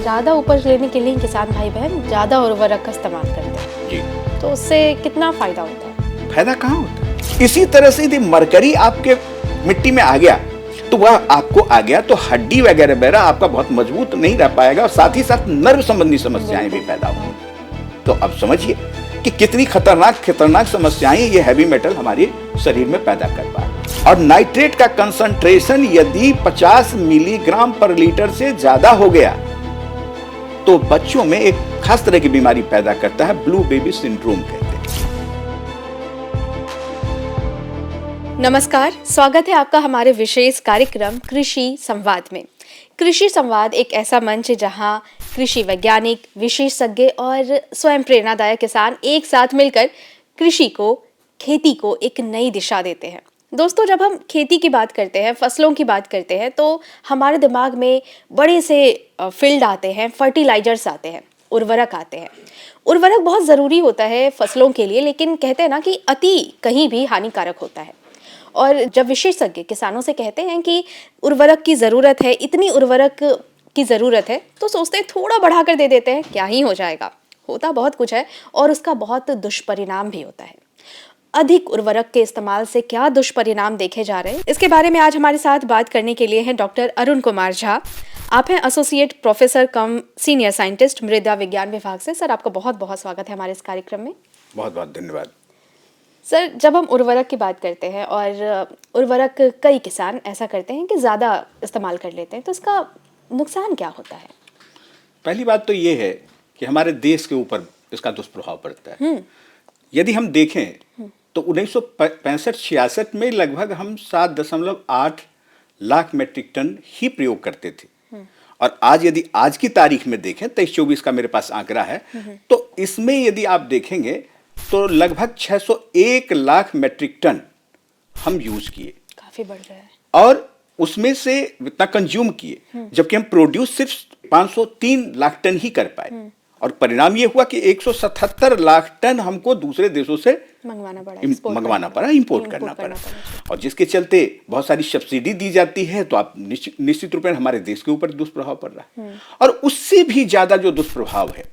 ज़्यादा उपज लेने के लिए किसान भाई बहन ज़्यादा उर्वरक का इस्तेमाल करते हैं जी। तो उससे कितना फायदा होता है? फायदा कहाँ होता है? इसी तरह से यदि मरकरी आपके मिट्टी में आ गया तो वह आपको आ गया तो हड्डी वगैरह वगैरह आपका बहुत मजबूत नहीं रह पाएगा और साथ ही साथ नर्व संबंधी समस्याएं भी पैदा होंगी। तो अब समझिए कि कितनी खतरनाक समस्याएं ये हैवी मेटल हमारे शरीर में पैदा कर पा रहे। और नाइट्रेट का कंसंट्रेशन यदि 50 मिलीग्राम पर लीटर से ज्यादा हो गया तो बच्चों में एक खास तरह की बीमारी पैदा करता है, ब्लू बेबी सिंड्रोम कहते हैं। नमस्कार, स्वागत है आपका हमारे विशेष कार्यक्रम कृषि संवाद में। कृषि संवाद एक ऐसा मंच है जहां कृषि वैज्ञानिक, विशेषज्ञ और स्वयं प्रेरणादायक किसान एक साथ मिलकर कृषि को, खेती को एक नई दिशा देते हैं। दोस्तों, जब हम खेती की बात करते हैं, फसलों की बात करते हैं तो हमारे दिमाग में बड़े से फील्ड आते हैं, फर्टिलाइजर्स आते हैं, उर्वरक आते हैं। उर्वरक बहुत ज़रूरी होता है फसलों के लिए, लेकिन कहते हैं ना कि अति कहीं भी हानिकारक होता है। और जब विशेषज्ञ किसानों से कहते हैं कि उर्वरक की ज़रूरत है, इतनी उर्वरक की ज़रूरत है, तो सोचते हैं थोड़ा बढ़ा कर दे देते हैं, क्या ही हो जाएगा। होता बहुत कुछ है और उसका बहुत दुष्परिणाम भी होता है। अधिक उर्वरक के इस्तेमाल से क्या दुष्परिणाम देखे जा रहे हैं, इसके बारे में आज हमारे साथ बात करने के लिए हैं डॉक्टर अरुण कुमार झा। आप हैं एसोसिएट प्रोफेसर कम सीनियर साइंटिस्ट मृदा विज्ञान विभाग से। सर, आपका बहुत बहुत स्वागत है हमारे इस कार्यक्रम में। बहुत बहुत धन्यवाद। सर, जब हम उर्वरक की बात करते हैं और उर्वरक कई किसान ऐसा करते हैं कि ज़्यादा इस्तेमाल कर लेते हैं, तो इसका नुकसान क्या होता है? पहली बात तो ये है कि हमारे देश के ऊपर इसका दुष्प्रभाव पड़ता है। यदि हम देखें तो 1965-66 में लगभग हम 7.8 लाख मेट्रिक टन ही प्रयोग करते थे। और आज यदि आज की तारीख में देखें, 23-24 का मेरे पास आंकड़ा है, तो इसमें यदि आप देखेंगे तो लगभग 601 लाख मेट्रिक टन हम यूज किए। काफी बढ़ रहा है। और उसमें से इतना कंज्यूम किए, जबकि हम प्रोड्यूस सिर्फ 503 लाख टन ही कर पाए। और परिणाम ये हुआ कि 177 लाख टन हमको दूसरे देशों से मंगवाना पड़ा, इंपोर्ट करना पड़ा। और जिसके चलते बहुत सारी सब्सिडी दी जाती है, तो आप निश्चित रूप में हमारे देश के ऊपर दुष्प्रभाव पड़ रहा है। और उससे भी ज्यादा जो दुष्प्रभाव है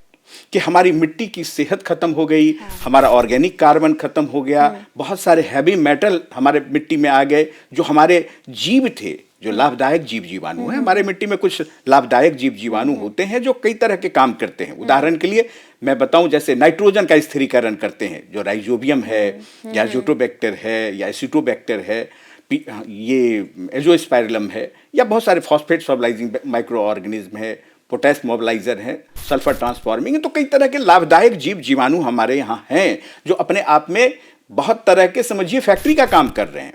कि हमारी मिट्टी की सेहत खत्म हो गई, हमारा ऑर्गेनिक कार्बन खत्म हो गया, बहुत सारे हैवी मेटल हमारे मिट्टी में आ गए। जो हमारे जीव थे, जो लाभदायक जीव जीवाणु हैं, हमारे मिट्टी में कुछ लाभदायक जीव जीवाणु होते हैं जो कई तरह के काम करते हैं। उदाहरण के लिए मैं बताऊं, जैसे नाइट्रोजन का स्थिरीकरण करते हैं, जो राइजोबियम है या एजोटोबैक्टर है या एसिटोबैक्टर है, ये एजोस्पाइरलम है, या बहुत सारे फॉस्फेट स्टेबलाइजिंग माइक्रो ऑर्गेनिज्म है, पोटेस मोबिलाइजर है, सल्फर ट्रांसफॉर्मिंग है। तो कई तरह के लाभदायक जीव जीवाणु हमारे यहाँ हैं जो अपने आप में बहुत तरह के, समझिए, फैक्ट्री का काम कर रहे हैं।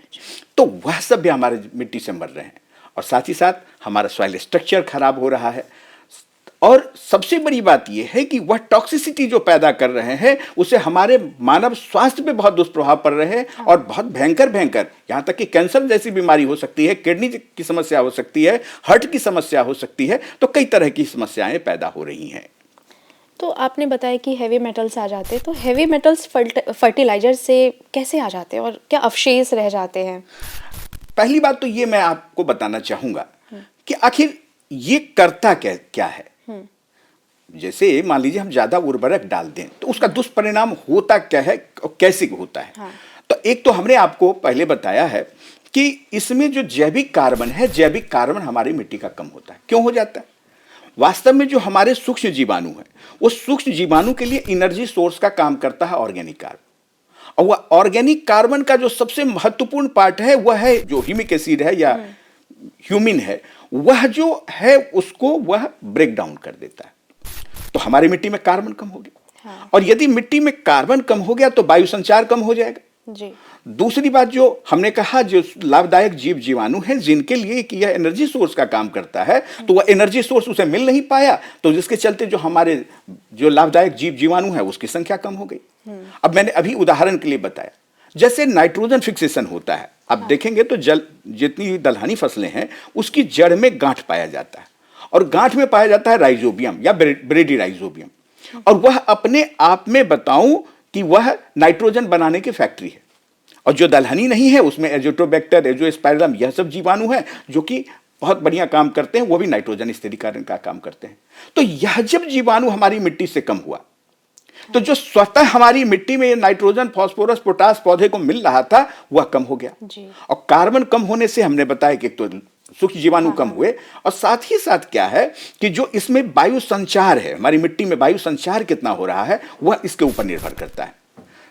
तो वह सब भी हमारे मिट्टी से मर रहे हैं और साथ ही साथ हमारा सॉइल स्ट्रक्चर खराब हो रहा है। और सबसे बड़ी बात यह है कि वह टॉक्सिसिटी जो पैदा कर रहे हैं उससे हमारे मानव स्वास्थ्य पे बहुत दुष्प्रभाव पड़ रहे हैं और बहुत भयंकर, यहाँ तक कि कैंसर जैसी बीमारी हो सकती है, किडनी की समस्या हो सकती है, हार्ट की समस्या हो सकती है। तो कई तरह की समस्याएं पैदा हो रही हैं। तो आपने बताया कि हैवी मेटल्स आ जाते हैं, तो हैवी मेटल्स फर्टिलाइजर से कैसे आ जाते हैं और क्या अवशेष रह जाते हैं? पहली बात तो ये मैं आपको बताना चाहूंगा कि आखिर ये करता क्या है। जैसे मान लीजिए हम ज्यादा उर्वरक डाल दें तो उसका दुष्परिणाम होता क्या है और कैसे होता है। तो एक तो हमने आपको पहले बताया है कि इसमें जो जैविक कार्बन है, जैविक कार्बन हमारी मिट्टी का कम होता है। क्यों हो जाता है? वास्तव में जो हमारे सूक्ष्म जीवाणु है, वो सूक्ष्म जीवाणु के लिए एनर्जी सोर्स का काम करता है ऑर्गेनिक कार्बन। और वह ऑर्गेनिक कार्बन का जो सबसे महत्वपूर्ण पार्ट है वह है जो ह्यूमिक एसिड है या ह्यूमिन है, वह जो है उसको वह ब्रेक डाउन कर देता है। तो हमारी मिट्टी में कार्बन कम हो गया। और यदि मिट्टी में कार्बन कम हो गया तो वायु संचार कम हो जाएगा जी। दूसरी बात जो हमने कहा, जो लाभदायक जीव जीवाणु हैं जिनके लिए कि यह एनर्जी सोर्स का काम करता है, तो वह एनर्जी सोर्स उसे मिल नहीं पाया, तो जिसके चलते जो हमारे जो लाभदायक जीव जीवाणु है उसकी संख्या कम हो गई। अब मैंने अभी उदाहरण के लिए बताया, जैसे नाइट्रोजन फिक्सेशन होता है, आप देखेंगे तो जितनी दलहनी फसलें हैं उसकी जड़ में गांठ पाया जाता है, और गांठ में पाया जाता है राइजोबियम या ब्रेडी राइजोबियम। और वह अपने आप में बताऊं कि वह नाइट्रोजन बनाने की फैक्ट्री है। और जो दलहनी नहीं है उसमें एजोटोबैक्टर, एजोस्पाइरलम, यह सब जीवाणु है जो कि बहुत बढ़िया काम करते हैं, वो भी नाइट्रोजन स्थिरीकरण का काम करते हैं। तो यह जब जीवाणु हमारी मिट्टी से कम हुआ, तो जो स्वतः हमारी मिट्टी में नाइट्रोजन, फास्फोरस, पोटास पौधे को मिल रहा था वह कम हो गया जी। और कार्बन कम होने से हमने बताया कि एक तो सूक्ष्म जीवाणु कम हुए, और साथ ही साथ क्या है कि जो इसमें वायु संचार है, हमारी मिट्टी में वायु संचार कितना हो रहा है वह इसके ऊपर निर्भर करता है।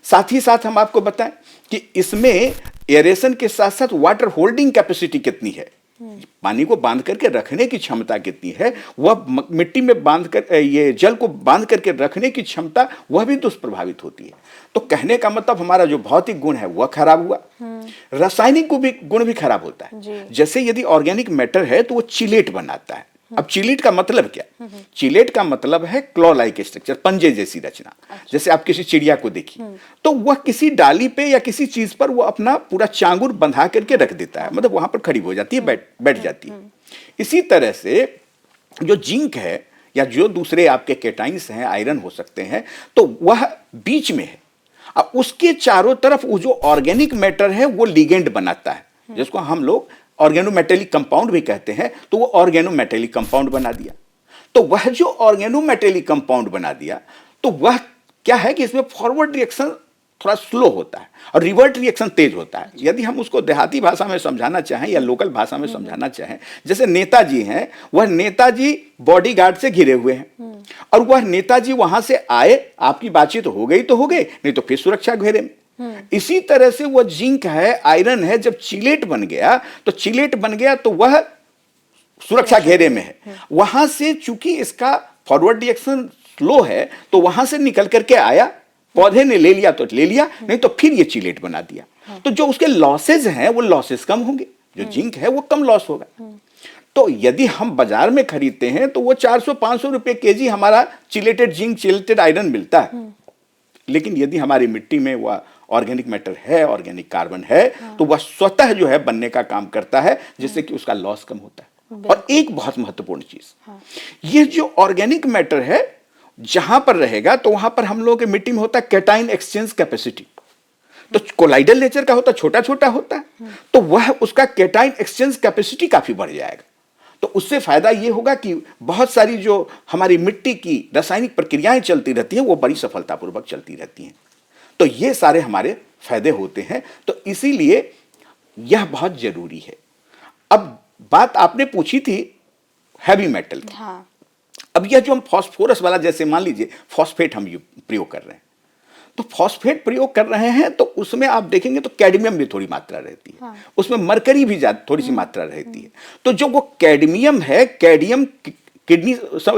साथ ही साथ हम आपको बताएं कि इसमें एरेशन के साथ साथ वाटर होल्डिंग कैपेसिटी कितनी है, पानी को बांध करके रखने की क्षमता कितनी है, वह मिट्टी में बांध कर, ये जल को बांध करके रखने की क्षमता वह भी दुष्प्रभावित होती है। तो कहने का मतलब हमारा जो भौतिक गुण है वह खराब हुआ, रासायनिक गुण भी खराब होता है। जैसे यदि ऑर्गेनिक मैटर है तो वो चिलेट बनाता है। अब चिलेट का मतलब क्या? चिलेट का मतलब है क्लॉ लाइक स्ट्रक्चर, पंजे जैसी रचना। जैसे आप किसी चिड़िया को देखिए तो वह किसी डाली पे या किसी चीज पर वो अपना पूरा चांगुर बंधा करके रख देता है, मतलब वहां पर खड़ी हो जाती है, बैठ जाती है। इसी तरह से जो जिंक है या जो दूसरे आपके केटाइंस हैं, आयरन हो सकते हैं, तो वह बीच में है। अब उसके चारों तरफ वो जो ऑर्गेनिक मैटर है वो लिगेंड बनाता है, जिसको हम लोग ऑर्गेनोमेटेलिक कंपाउंड भी कहते हैं। तो वो ऑर्गेनोमेटेलिक कंपाउंड बना दिया। तो वह जो ऑर्गेनोमेटेलिक कंपाउंड बना दिया, तो वह क्या है कि इसमें फॉरवर्ड रिएक्शन थोड़ा स्लो होता है और रिवर्ट रिएक्शन तेज होता है। यदि हम उसको देहाती भाषा में समझाना चाहें या लोकल भाषा में समझाना चाहें, जैसे नेताजी हैं, वह नेताजी बॉडीगार्ड से घिरे हुए हैं और वह नेताजी वहां से आए, आपकी बातचीत हो गई तो हो गई, नहीं तो फिर सुरक्षा घेरे में। इसी तरह से वह जिंक है, आयरन है, जब चिलेट बन गया तो वह सुरक्षा घेरे में है। वहां से चूंकि इसका फॉरवर्ड रिएक्शन स्लो है तो वहां से निकल करके आया, पौधे ने ले लिया तो ले लिया, नहीं तो फिर ये चिलेट बना दिया। तो जो उसके लॉसेज हैं वो लॉसेज कम होंगे, जो जिंक है वो कम लॉस होगा। तो यदि हम बाजार में खरीदते हैं तो वो 400-500 रुपए केजी हमारा चिलेटेड जिंक, चिलेटेड आयरन मिलता है। लेकिन यदि हमारी मिट्टी में वह ऑर्गेनिक मैटर है, ऑर्गेनिक कार्बन है, तो वह स्वतः जो है बनने का काम करता है, जिससे कि उसका लॉस कम होता है। और एक बहुत महत्वपूर्ण चीज, ये जो ऑर्गेनिक मैटर है जहां पर रहेगा तो वहां पर हम लोगों के मिट्टी में होता है कैटाइन एक्सचेंज कैपेसिटी। तो कोलाइडल नेचर का होता है, छोटा छोटा होता है, तो वह उसका कैटाइन एक्सचेंज कैपेसिटी काफी बढ़ जाएगा। तो उससे फायदा यह होगा कि बहुत सारी जो हमारी मिट्टी की रासायनिक प्रक्रियाएं चलती रहती हैं वो बड़ी सफलतापूर्वक चलती रहती हैं। तो ये सारे हमारे फायदे होते हैं। तो इसीलिए यह बहुत जरूरी है। अब बात आपने पूछी थी हैवी मेटल की। हाँ। अब यह जो हम फास्फोरस वाला, जैसे मान लीजिए फॉस्फेट हम प्रयोग कर रहे हैं, तो फॉस्फेट प्रयोग कर रहे हैं तो उसमें आप देखेंगे तो कैडमियम भी थोड़ी मात्रा रहती है। हाँ। उसमें मरकरी भी थोड़ी सी मात्रा रहती है। तो जो वो कैडमियम है, कैडियम किडनी,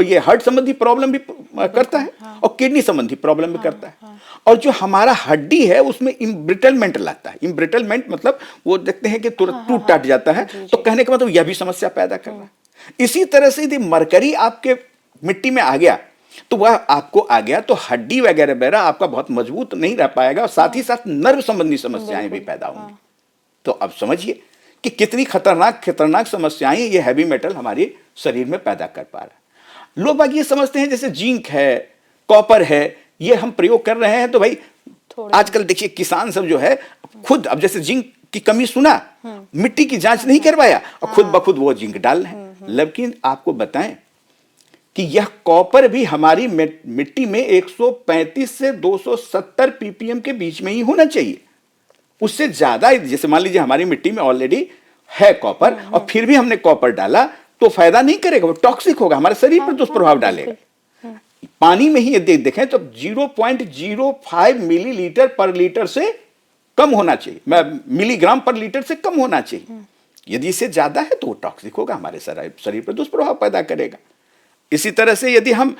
ये हार्ट संबंधी प्रॉब्लम भी करता है। हाँ। और किडनी संबंधी प्रॉब्लम भी करता है। हाँ। और जो हमारा हड्डी है उसमें इम्ब्रिटलमेंट लाता है। इम्ब्रिटलमेंट मतलब वो देखते हैं कि तुरंत टूट टाट जाता है। तो कहने का मतलब यह भी समस्या पैदा कर रहा है। इसी तरह से यदि मरकरी आपके मिट्टी में आ गया तो वह आपको आ गया तो हड्डी वगैरह वगैरह आपका बहुत मजबूत नहीं रह पाएगा और साथ ही साथ नर्व संबंधी समस्याएं भी पैदा होंगी। तो अब समझिए कि कितनी खतरनाक समस्याएं ये हैवी मेटल हमारे शरीर में पैदा कर पा रहा है। लोग बाग ये समझते हैं जैसे जिंक है, कॉपर है, ये हम प्रयोग कर रहे हैं तो भाई आजकल देखिए किसान सब जो है खुद, अब जैसे जिंक की कमी सुना, मिट्टी की जांच नहीं करवाया और खुद ब खुद वो जिंक डाल रहे हैं। लेकिन आपको बताएं कि यह कॉपर भी हमारी मिट्टी में 135 से 270 ppm के बीच में ही होना चाहिए। उससे ज्यादा, जैसे मान लीजिए हमारी मिट्टी में ऑलरेडी है कॉपर और फिर भी हमने कॉपर डाला तो फायदा नहीं करेगा, वो टॉक्सिक होगा, हमारे शरीर पर दुष्प्रभाव डालेगा। पानी में ही यदि देखें तो 0.05 मिलीलीटर पर लीटर से कम होना चाहिए, मिलीग्राम पर लीटर से कम होना चाहिए। यदि इससे ज्यादा है तो वो टॉक्सिक होगा, हमारे शरीर पर दुष्प्रभाव पैदा करेगा। इसी तरह से यदि हम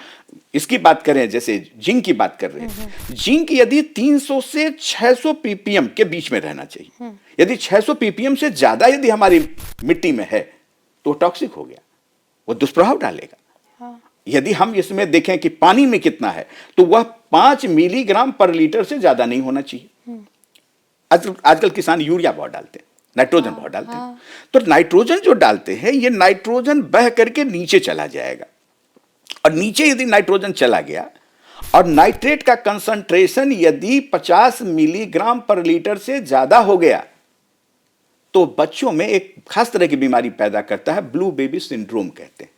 इसकी बात करें, जैसे जिंक की बात कर रहे हैं, जिंक यदि 300 से 600 ppm के बीच में रहना चाहिए। यदि 600 ppm से ज्यादा यदि हमारी मिट्टी में है तो टॉक्सिक हो गया, वो दुष्प्रभाव डालेगा। हाँ। यदि हम इसमें देखें कि पानी में कितना है तो वह 5 मिलीग्राम पर लीटर से ज्यादा नहीं होना चाहिए। आजकल किसान यूरिया बहुत डालते हैं, नाइट्रोजन बहुत डालते हैं। तो नाइट्रोजन जो डालते हैं, ये नाइट्रोजन बह करके नीचे चला जाएगा और नीचे यदि नाइट्रोजन चला गया और नाइट्रेट का कंसंट्रेशन यदि 50 मिलीग्राम पर लीटर से ज्यादा हो गया तो बच्चों में एक खास तरह की बीमारी पैदा करता है, ब्लू बेबी सिंड्रोम कहते हैं।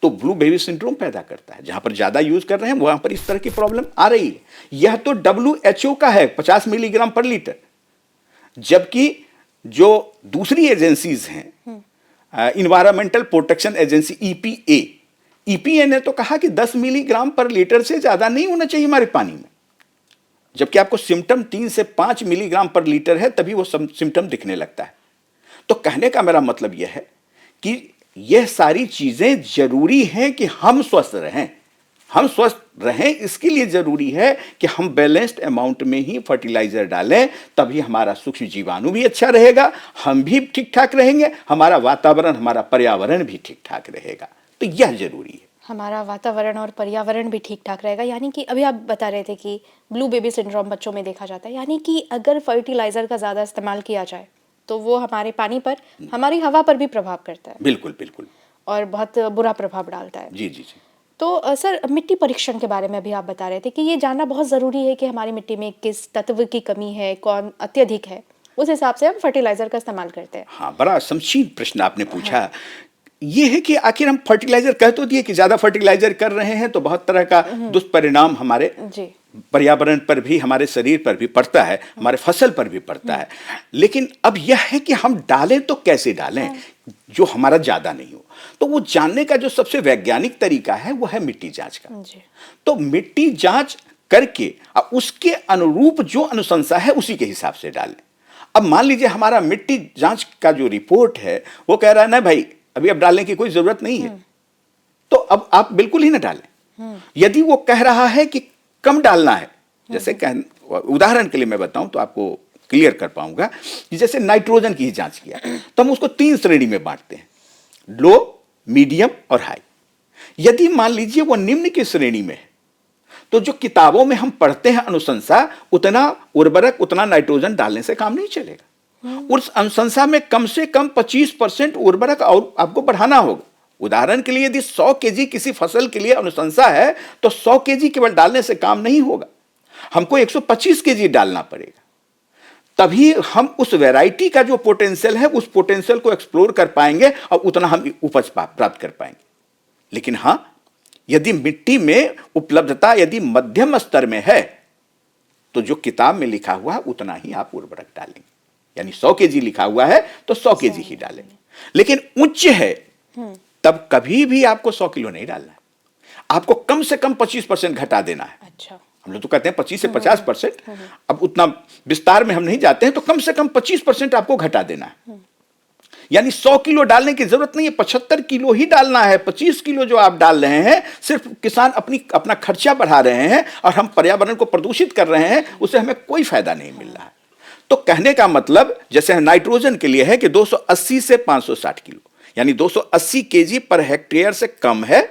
तो ब्लू बेबी सिंड्रोम पैदा करता है, जहां पर ज्यादा यूज कर रहे हैं वहां पर इस तरह की प्रॉब्लम आ रही है। यह तो WHO का है 50 मिलीग्राम पर लीटर, जबकि जो दूसरी एजेंसीज हैं, इन्वायरमेंटल प्रोटेक्शन एजेंसी EPA ने तो कहा कि 10 मिलीग्राम पर लीटर से ज्यादा नहीं होना चाहिए हमारे पानी में, जबकि आपको सिम्टम 3 से 5 मिलीग्राम पर लीटर है तभी वो सिम्टम दिखने लगता है। तो कहने का मेरा मतलब यह है कि यह सारी चीजें जरूरी हैं कि हम स्वस्थ रहें। हम स्वस्थ रहें इसके लिए जरूरी है कि हम बैलेंस्ड अमाउंट में ही फर्टिलाइजर डालें, तभी हमारा सूक्ष्म जीवाणु भी अच्छा रहेगा, हम भी ठीक ठाक रहेंगे, हमारा वातावरण, हमारा पर्यावरण भी ठीक ठाक रहेगा। तो यह जरूरी है, हमारा वातावरण और पर्यावरण भी ठीक ठाक रहेगा। यानी कि अभी आप बता रहे थे कि ब्लू बेबी सिंड्रोम बच्चों में देखा जाता है, यानी कि अगर फर्टिलाइजर का ज़्यादा इस्तेमाल किया जाए तो वो हमारे पानी पर, हमारी हवा पर भी प्रभाव करता है। बिल्कुल बिल्कुल, और बहुत बुरा प्रभाव डालता है। जी जी जी। तो सर, मिट्टी परीक्षण के बारे में भी आप बता रहे थे कि ये जानना बहुत ज़रूरी है कि हमारी मिट्टी में किस तत्व की कमी है, कौन अत्यधिक है, उस हिसाब से हम फर्टिलाइजर का इस्तेमाल करते हैं। हाँ, बड़ा समशील प्रश्न आपने पूछा। हाँ। ये है कि आखिर हम फर्टिलाइजर कह तो दिए कि ज्यादा फर्टिलाइजर कर रहे हैं तो बहुत तरह का दुष्परिणाम हमारे पर्यावरण पर भी, हमारे शरीर पर भी पड़ता है, हमारे फसल पर भी पड़ता है। लेकिन अब यह है कि हम डालें तो कैसे डालें जो हमारा ज्यादा नहीं हो। तो वो जानने का जो सबसे वैज्ञानिक तरीका है वो है मिट्टी जांच का। तो मिट्टी जांच करके अब उसके अनुरूप जो अनुशंसा है उसी के हिसाब से डालें। अब मान लीजिए हमारा मिट्टी जांच का जो रिपोर्ट है वो कह रहा है ना भाई अभी अब डालने की कोई जरूरत नहीं है, तो अब आप बिल्कुल ही ना डालें। यदि वो कह रहा है कि कम डालना है, जैसे उदाहरण के लिए मैं बताऊं तो आपको क्लियर कर पाऊंगा कि जैसे नाइट्रोजन की ही जांच किया तो हम उसको 3 श्रेणी में बांटते हैं, लो, मीडियम और हाई। यदि मान लीजिए वो निम्न की श्रेणी में है तो जो किताबों में हम पढ़ते हैं अनुशंसा, उतना उर्वरक, उतना नाइट्रोजन डालने से काम नहीं चलेगा। उस अनुशंसा में कम से कम 25% उर्वरक और आपको बढ़ाना होगा। उदाहरण के लिए यदि 100 केजी किसी फसल के लिए अनुशंसा है तो 100 केजी केवल डालने से काम नहीं होगा, हमको 125 केजी डालना पड़ेगा, तभी हम उस वैरायटी का जो पोटेंशियल है उस पोटेंशियल को एक्सप्लोर कर पाएंगे और उतना हम उपज प्राप्त कर पाएंगे। लेकिन हां, यदि मिट्टी में उपलब्धता यदि मध्यम स्तर में है तो जो किताब में लिखा हुआ है उतना ही आप उर्वरक डालेंगे, यानी 100 केजी लिखा हुआ है तो 100 केजी ही डालेंगे। लेकिन उच्च है तब कभी भी आपको 100 किलो नहीं डालना है, आपको कम से कम 25% घटा देना है। अच्छा, हम लोग तो कहते हैं 25 से 50%, अब उतना विस्तार में हम नहीं जाते हैं, तो कम से कम 25% आपको घटा देना है। यानी 100 किलो डालने की जरूरत नहीं है, 75 किलो ही डालना है। 25 किलो जो आप डाल रहे हैं सिर्फ किसान अपना खर्चा बढ़ा रहे हैं और हम पर्यावरण को प्रदूषित कर रहे हैं, उससे हमें कोई फायदा नहीं मिल रहा है। तो कहने का मतलब जैसे नाइट्रोजन के लिए है कि 280 से 560 किलो, यानी 280 केजी पर हेक्टेयर से कम है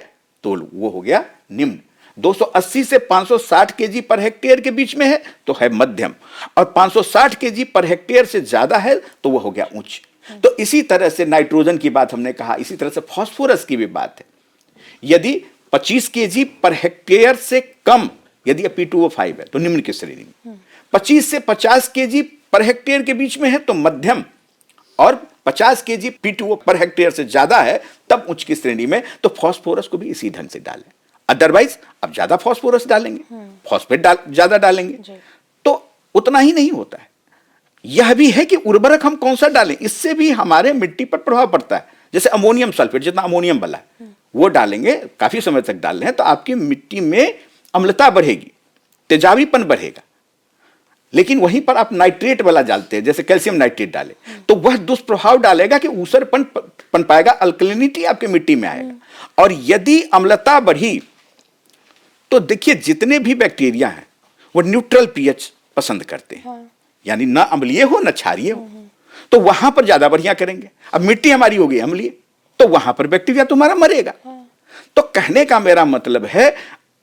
तो वो हो गया निम्न, 280 से 560 केजी पर हेक्टेयर के बीच में है तो है मध्यम, और 560 केजी पर हेक्टेयर से ज्यादा है तो वो हो गया उच्च। तो इसी तरह से नाइट्रोजन की बात हमने कहा, इसी तरह से फास्फोरस की भी बात है। यदि 25 केजी पर हेक्टेयर से कम यदि P2O5 है तो निम्न की श्रेणी में, 25 से 50 केजी पर हेक्टेयर के बीच में है तो मध्यम, और 50 केजी P2O पर हेक्टेयर से ज्यादा है तब उच्च की श्रेणी में। तो फास्फोरस को भी इसी ढंग से डालें, अदरवाइज अब ज्यादा फास्फोरस डालेंगे, फॉस्फेट ज्यादा डालेंगे तो उतना ही नहीं होता है। यह भी है कि उर्वरक हम कौन सा डालें, इससे भी हमारे मिट्टी पर प्रभाव पड़ता है। जैसे अमोनियम सल्फेट, जितना अमोनियम वाला है वो डालेंगे, काफी समय तक डाल रहे हैं तो आपकी मिट्टी में अम्लता बढ़ेगी, तेजाबीपन बढ़ेगा। लेकिन वहीं पर आप नाइट्रेट वाला डालते हैं, जैसे कैल्शियम नाइट्रेट डाले तो वह दुष्प्रभाव डालेगा कि ऊसरपन पाएगा, अल्कलिनिटी आपके मिट्टी में आएगा। और यदि अम्लता बढ़ी तो देखिए जितने भी बैक्टीरिया हैं वो न्यूट्रल पीएच पसंद करते हैं, यानी ना अम्लीय हो ना क्षारीय हो, तो वहां पर ज्यादा बढ़िया करेंगे। अब मिट्टी हमारी हो गई अम्लीय तो वहां पर बैक्टीरिया तुम्हारा मरेगा। तो कहने का मेरा मतलब है,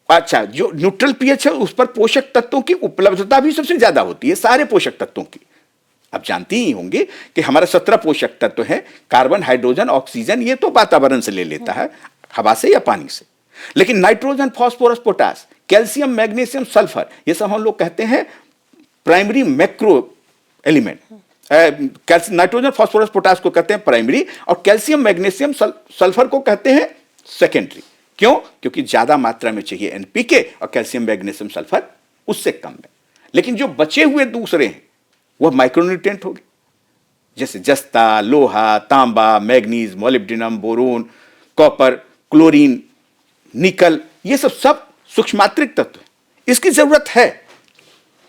अच्छा जो न्यूट्रल पीएच है उस पर पोषक तत्वों की उपलब्धता भी सबसे ज्यादा होती है, सारे पोषक तत्वों की। आप जानती ही होंगे कि हमारा 17 पोषक तत्व है, कार्बन, हाइड्रोजन, ऑक्सीजन, ये तो वातावरण से ले लेता है, हवा से या पानी से। लेकिन nitrogen, phosphorus, potash, calcium, magnesium, sulphur, ये सब हम लोग कहते हैं primary macro element, nitrogen phosphorus potash को कहते हैं प्राइमरी, और कैल्शियम मैग्नीशियम सल्फर को कहते हैं सेकेंडरी। क्यों? क्योंकि ज्यादा मात्रा में चाहिए एनपीके, और कैल्शियम मैग्नीशियम सल्फर उससे कम है। लेकिन जो बचे हुए दूसरे हैं वह माइक्रोन्यूट्रिएंट हो गए, जैसे जस्ता, लोहा, तांबा, manganese, molybdenum, boron, copper, chlorine, निकल, ये सब सूक्ष्मांतरिक तत्व हैं। इसकी जरूरत है,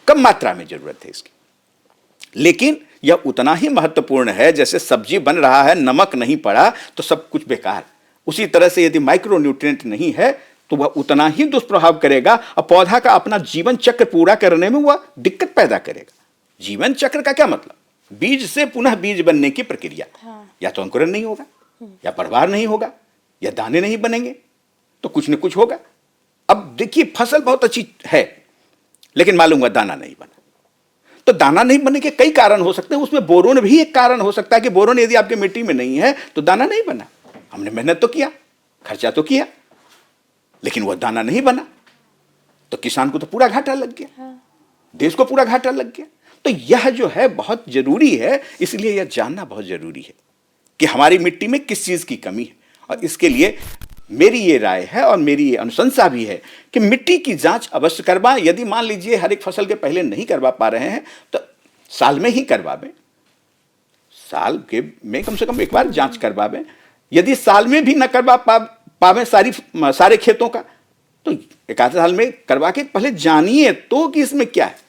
कम मात्रा में जरूरत है इसकी, लेकिन यह उतना ही महत्वपूर्ण है जैसे सब्जी बन रहा है, नमक नहीं पड़ा तो सब कुछ बेकार। उसी तरह से यदि माइक्रोन्यूट्रिएंट नहीं है तो वह उतना ही दुष्प्रभाव करेगा, और पौधा का अपना जीवन चक्र पूरा करने में वह दिक्कत पैदा करेगा। जीवन चक्र का क्या मतलब? बीज से पुनः बीज बनने की प्रक्रिया। या तो अंकुरन नहीं होगा, या प्रवाह नहीं होगा, या दाने नहीं बनेंगे, तो कुछ न कुछ होगा। अब देखिए, फसल बहुत अच्छी है लेकिन मालूम हुआ दाना नहीं बना, तो दाना नहीं बनने के कई कारण हो सकते हैं, उसमें बोरोन भी एक कारण हो सकता है कि बोरोन यदि आपके मिट्टी में नहीं है तो दाना नहीं बना। हमने मेहनत तो किया, खर्चा तो किया, लेकिन वह दाना नहीं बना, तो किसान को तो पूरा घाटा लग गया, देश को पूरा घाटा लग गया। तो यह जो है बहुत जरूरी है, इसलिए यह जानना बहुत जरूरी है कि हमारी मिट्टी में किस चीज की कमी है। और इसके लिए मेरी ये राय है और मेरी ये अनुशंसा भी है कि मिट्टी की जांच अवश्य करवाएं। यदि मान लीजिए हर एक फसल के पहले नहीं करवा पा रहे हैं तो साल में ही करवावें, साल के में कम से कम एक बार जांच करवावें। यदि साल में भी न करवा पावे सारे खेतों का, तो एक आधे साल में करवा के पहले जानिए तो कि इसमें क्या है।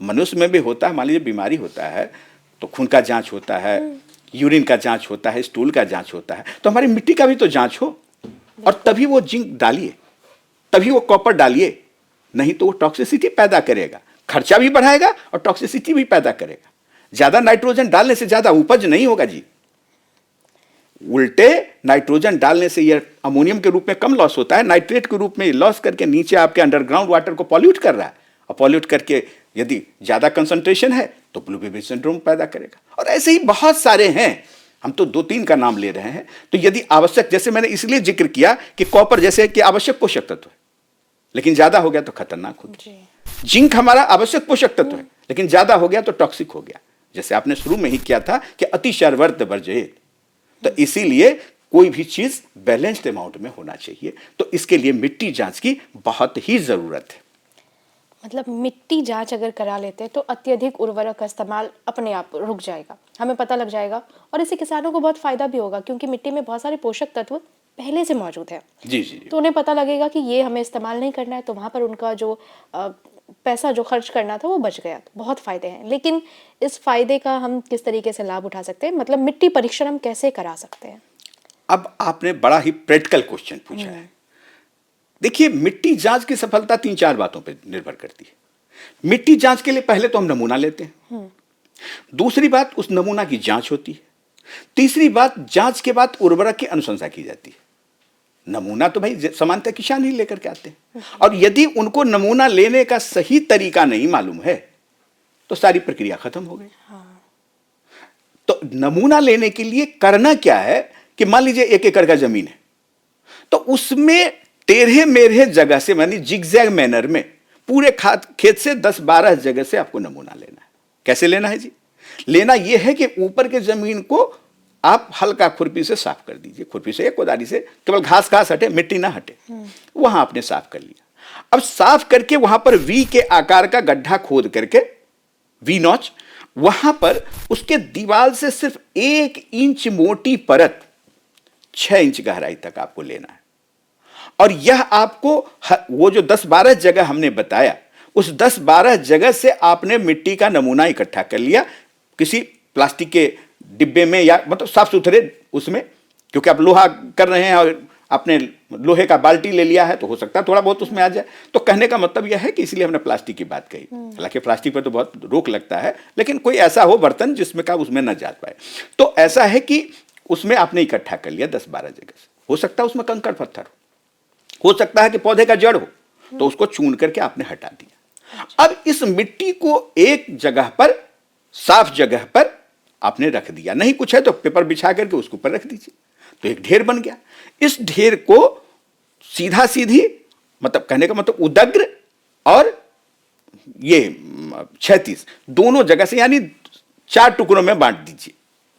मनुष्य में भी होता है, मान लीजिए बीमारी होता है तो खून का जांच होता है, यूरिन का जांच होता है, स्टूल का जांच होता है, तो हमारी मिट्टी का भी तो जांच हो, और तभी वो जिंक डालिए, तभी वो कॉपर डालिए, नहीं तो वो टॉक्सिसिटी पैदा करेगा, खर्चा भी बढ़ाएगा और टॉक्सिसिटी भी पैदा करेगा। ज्यादा नाइट्रोजन डालने से ज्यादा उपज नहीं होगा जी, उल्टे नाइट्रोजन डालने से यह अमोनियम के रूप में कम लॉस होता है, नाइट्रेट के रूप में लॉस करके नीचे आपके अंडरग्राउंड वाटर को पॉल्यूट कर रहा है, और पॉल्यूट करके यदि ज्यादा कंसंट्रेशन है तो ब्लू बेबी सिंड्रोम पैदा करेगा। और ऐसे ही बहुत सारे हैं, हम तो 2-3 का नाम ले रहे हैं। तो यदि आवश्यक, जैसे मैंने इसलिए जिक्र किया कि कॉपर जैसे कि आवश्यक पोषक तत्व है, लेकिन ज्यादा हो गया तो खतरनाक हो गया। जिंक हमारा आवश्यक पोषक तत्व है, लेकिन ज्यादा हो गया तो टॉक्सिक हो गया, जैसे आपने शुरू में ही किया था कि अतिशर्वर्त वर्जेत। तो इसीलिए कोई भी चीज बैलेंस्ड अमाउंट में होना चाहिए, तो इसके लिए मिट्टी जांच की बहुत ही जरूरत है। मतलब मिट्टी जांच अगर करा लेते हैं तो अत्यधिक उर्वरक का इस्तेमाल अपने आप रुक जाएगा, हमें पता लग जाएगा, और इससे किसानों को बहुत फायदा भी होगा क्योंकि मिट्टी में बहुत सारे पोषक तत्व पहले से मौजूद है। जी जी। तो उन्हें पता लगेगा कि ये हमें इस्तेमाल नहीं करना है, तो वहाँ पर उनका जो पैसा जो खर्च करना था वो बच गया। तो बहुत फायदे हैं, लेकिन इस फायदे का हम किस तरीके से लाभ उठा सकते हैं, मतलब मिट्टी परीक्षण हम कैसे करा सकते हैं? अब आपने बड़ा ही प्रैक्टिकल क्वेश्चन पूछा है। देखिए, मिट्टी जांच की सफलता 3-4 बातों पर निर्भर करती है। मिट्टी जांच के लिए पहले तो हम नमूना लेते हैं, दूसरी बात उस नमूना की जांच होती है, तीसरी बात जांच के बाद उर्वरक की अनुशंसा की जाती है। नमूना तो भाई सामान्यतः किसान ही लेकर के आते हैं, और यदि उनको नमूना लेने का सही तरीका नहीं मालूम है तो सारी प्रक्रिया खत्म हो गई। तो नमूना लेने के लिए करना क्या है कि मान लीजिए 1 एकड़ का जमीन है, तो उसमें टेढ़े मेढ़े जगह से, मानी जिगजैग मैनर में, पूरे खेत से 10-12 जगह से आपको नमूना लेना है। कैसे लेना है जी? लेना यह है कि ऊपर के जमीन को आप हल्का खुरपी से साफ कर दीजिए, खुरपी से या कोदारी से, केवल घास हटे, मिट्टी ना हटे, वहां आपने साफ कर लिया। अब साफ करके वहां पर वी के आकार का गड्ढा खोद करके, वी नॉच, वहां पर उसके दीवार से सिर्फ 1 इंच मोटी परत 6 इंच गहराई तक आपको लेना है। और यह आपको वो जो 10-12 जगह हमने बताया, उस 10-12 जगह से आपने मिट्टी का नमूना इकट्ठा कर लिया किसी प्लास्टिक के डिब्बे में, या मतलब साफ सुथरे उसमें, क्योंकि आप लोहा कर रहे हैं और आपने लोहे का बाल्टी ले लिया है तो हो सकता है थोड़ा बहुत उसमें आ जाए। तो कहने का मतलब यह है कि इसलिए हमने प्लास्टिक की बात कही। हालांकि प्लास्टिक पर तो बहुत रोक लगता है, लेकिन कोई ऐसा हो बर्तन जिसमें का उसमें न जा पाए। तो ऐसा है कि उसमें आपने इकट्ठा कर लिया 10-12 जगह से। हो सकता है उसमें कंकड़ पत्थर हो सकता है कि पौधे का जड़ हो, तो उसको चून करके आपने हटा दिया। अब इस मिट्टी को एक जगह पर, साफ जगह पर आपने रख दिया, नहीं कुछ है तो पेपर बिछा करके उसके ऊपर रख दीजिए, तो एक ढेर बन गया। इस ढेर को सीधा सीधी, मतलब कहने का मतलब उदग्र और ये क्षैतिज दोनों जगह से, यानी 4 टुकड़ों में बांट दीजिए।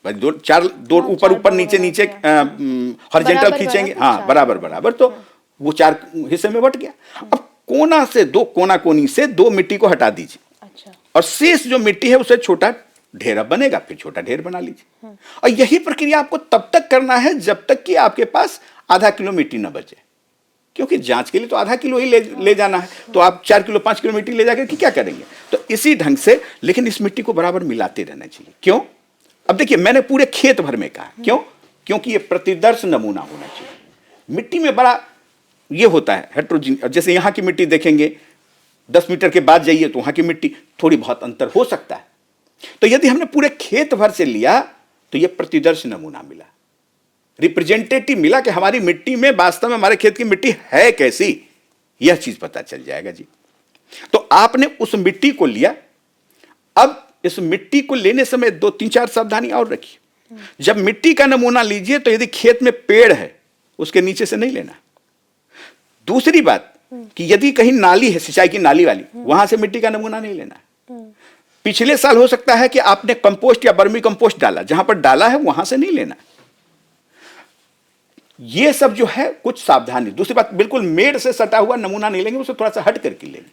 भाई दो ऊपर ऊपर नीचे नीचे हॉरिजॉन्टल खींचेंगे, हाँ बराबर बराबर, तो वो 4 हिस्से में बट गया। अब कोना से दो कोना कोनी से 2 मिट्टी को हटा दीजिए। अच्छा। और शेष जो मिट्टी है उसे छोटा ढेर बनेगा, फिर छोटा ढेर बना लीजिए। और यही प्रक्रिया आपको तब तक करना है जब तक कि आपके पास आधा किलो मिट्टी न बचे, क्योंकि जांच के लिए तो आधा किलो ही ले जाना है, तो आप 4 किलो 5 किलो मिट्टी ले जाकर के क्या करेंगे। तो इसी ढंग से, लेकिन इस मिट्टी को बराबर मिलाते रहना चाहिए। क्यों? अब देखिए, मैंने पूरे खेत भर में कहा, क्यों? क्योंकि ये प्रतिदर्श नमूना होना चाहिए। मिट्टी में बड़ा ये होता है हेट्रोजीन, जैसे यहाँ की मिट्टी देखेंगे, 10 मीटर के बाद जाइए तो वहां की मिट्टी थोड़ी बहुत अंतर हो सकता है। तो यदि हमने पूरे खेत भर से लिया तो यह प्रतिदर्श नमूना मिला, रिप्रेजेंटेटिव मिला कि हमारी मिट्टी में वास्तव में हमारे खेत की मिट्टी है कैसी, यह चीज पता चल जाएगा जी। तो आपने उस मिट्टी को लिया। अब इस मिट्टी को लेने समय 2-3-4 सावधानी और रखिए। जब मिट्टी का नमूना लीजिए तो यदि खेत में पेड़ है उसके नीचे से नहीं लेना। दूसरी बात कि यदि कहीं नाली है, सिंचाई की नाली वाली, वहां से मिट्टी का नमूना नहीं लेना। पिछले साल हो सकता है कि आपने कंपोस्ट या वर्मी कंपोस्ट डाला, जहां पर डाला है वहां से नहीं लेना। ये सब जो है कुछ सावधानी। दूसरी बात, बिल्कुल मेड़ से सटा हुआ नमूना नहीं लेंगे, उसे थोड़ा सा हट करके लेंगे,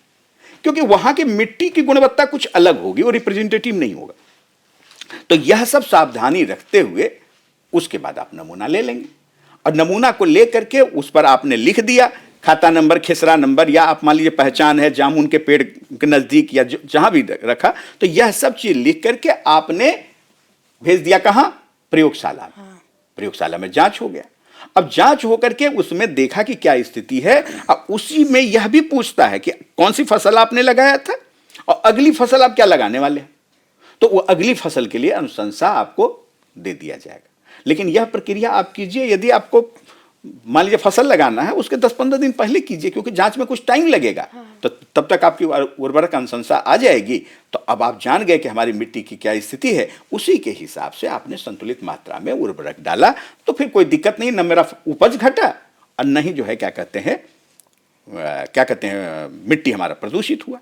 क्योंकि वहां की मिट्टी की गुणवत्ता कुछ अलग होगी और रिप्रेजेंटेटिव नहीं होगा। तो यह सब सावधानी रखते हुए उसके बाद आप नमूना ले लेंगे, और नमूना को लेकर के उस पर आपने लिख दिया खाता नंबर, खेसरा नंबर, या आप मान लीजिए पहचान है जामुन के पेड़ के नजदीक या जहां भी रखा, तो यह सब चीज लिख करके आपने भेज दिया कहां? प्रयोगशाला में। प्रयोगशाला में जांच हो गया। अब जांच होकर के उसमें देखा कि क्या स्थिति है। अब उसी में यह भी पूछता है कि कौन सी फसल आपने लगाया था और अगली फसल आप क्या लगाने वाले हैं, तो वो अगली फसल के लिए अनुशंसा आपको दे दिया जाएगा। लेकिन यह प्रक्रिया आप कीजिए, यदि आपको मान लीजिए फसल लगाना है उसके 10-15 दिन पहले कीजिए, क्योंकि जांच में कुछ टाइम लगेगा। तो तब तक आपकी उर्वरक अनुशंसा आ जाएगी। तो अब आप जान गए कि हमारी मिट्टी की क्या स्थिति है, उसी के हिसाब से आपने संतुलित मात्रा में उर्वरक डाला, तो फिर कोई दिक्कत नहीं, न मेरा उपज घटा और न ही जो है क्या कहते हैं मिट्टी हमारा प्रदूषित हुआ।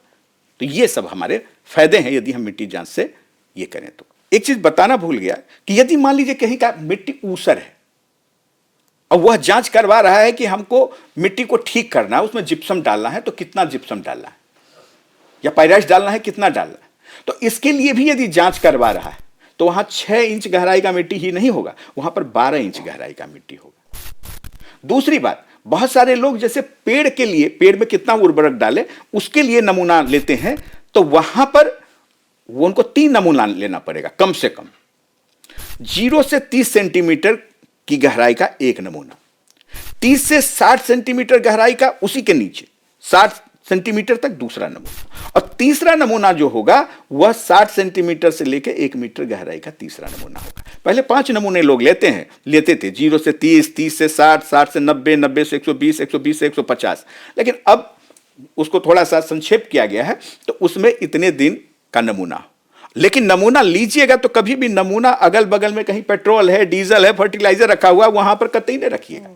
तो ये सब हमारे फायदे हैं यदि हम मिट्टी जांच से ये करें। तो एक चीज बताना भूल गया कि यदि मान लीजिए कहीं का मिट्टी ऊसर है और वह जांच करवा रहा है कि हमको मिट्टी को ठीक करना है, उसमें जिप्सम डालना है तो कितना जिप्सम डालना है, या पायराइट डालना है कितना डालना है, तो इसके लिए भी यदि जांच करवा रहा है तो वहां 6 इंच गहराई का मिट्टी ही नहीं होगा, वहां पर 12 इंच गहराई का मिट्टी होगा। दूसरी बात, बहुत सारे लोग जैसे पेड़ के लिए, पेड़ में कितना उर्वरक डाले उसके लिए नमूना लेते हैं, तो वहां पर वो उनको 3 नमूना लेना पड़ेगा कम से कम। 0 से 30 सेंटीमीटर की गहराई का एक नमूना, 30 से 60 सेंटीमीटर गहराई का उसी के नीचे 60 सेंटीमीटर तक दूसरा नमूना, और तीसरा नमूना जो होगा वह 60 सेंटीमीटर से लेकर 1 मीटर गहराई का तीसरा नमूना होगा। पहले 5 नमूने लोग लेते थे, 0 से 30, 30 से 60, 60 से 90, 90 से 120, 120 से 150, लेकिन अब उसको थोड़ा सा संक्षेप किया गया है, तो उसमें इतने दिन का नमूना। लेकिन नमूना लीजिएगा तो कभी भी नमूना अगल बगल में कहीं पेट्रोल है, डीजल है, फर्टिलाइजर रखा हुआ, वहां पर कतई नहीं रखिएगा।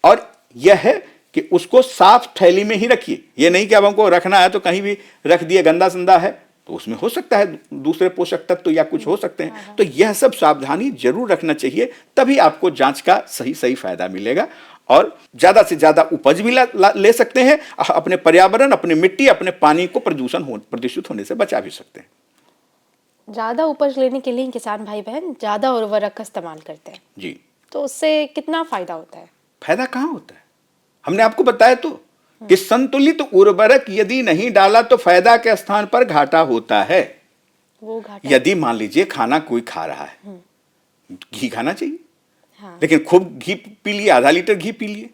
और यह है कि उसको साफ थैली में ही रखिए। यह नहीं कि अब हमको रखना है तो कहीं भी रख दिए, गंदा संदा है तो उसमें हो सकता है दूसरे पोषक तत्व या कुछ हो सकते हैं। तो यह सब सावधानी जरूर रखना चाहिए, तभी आपको जांच का सही फायदा मिलेगा और ज्यादा से ज्यादा उपज भी ले सकते हैं, अपने पर्यावरण, अपने मिट्टी, अपने पानी को प्रदूषित होने से बचा भी सकते हैं। ज्यादा उपज लेने के लिए किसान भाई बहन ज्यादा उर्वरक का इस्तेमाल करते हैं जी, तो उससे कितना फायदा होता है? फायदा कहाँ होता है? हमने आपको बताया तो कि संतुलित उर्वरक यदि नहीं डाला तो फायदा के स्थान पर घाटा होता है। वो घाटा यदि मान लीजिए खाना कोई खा रहा है, घी खाना चाहिए, हाँ। लेकिन खूब घी पी लिए, आधा लीटर घी पी लिए,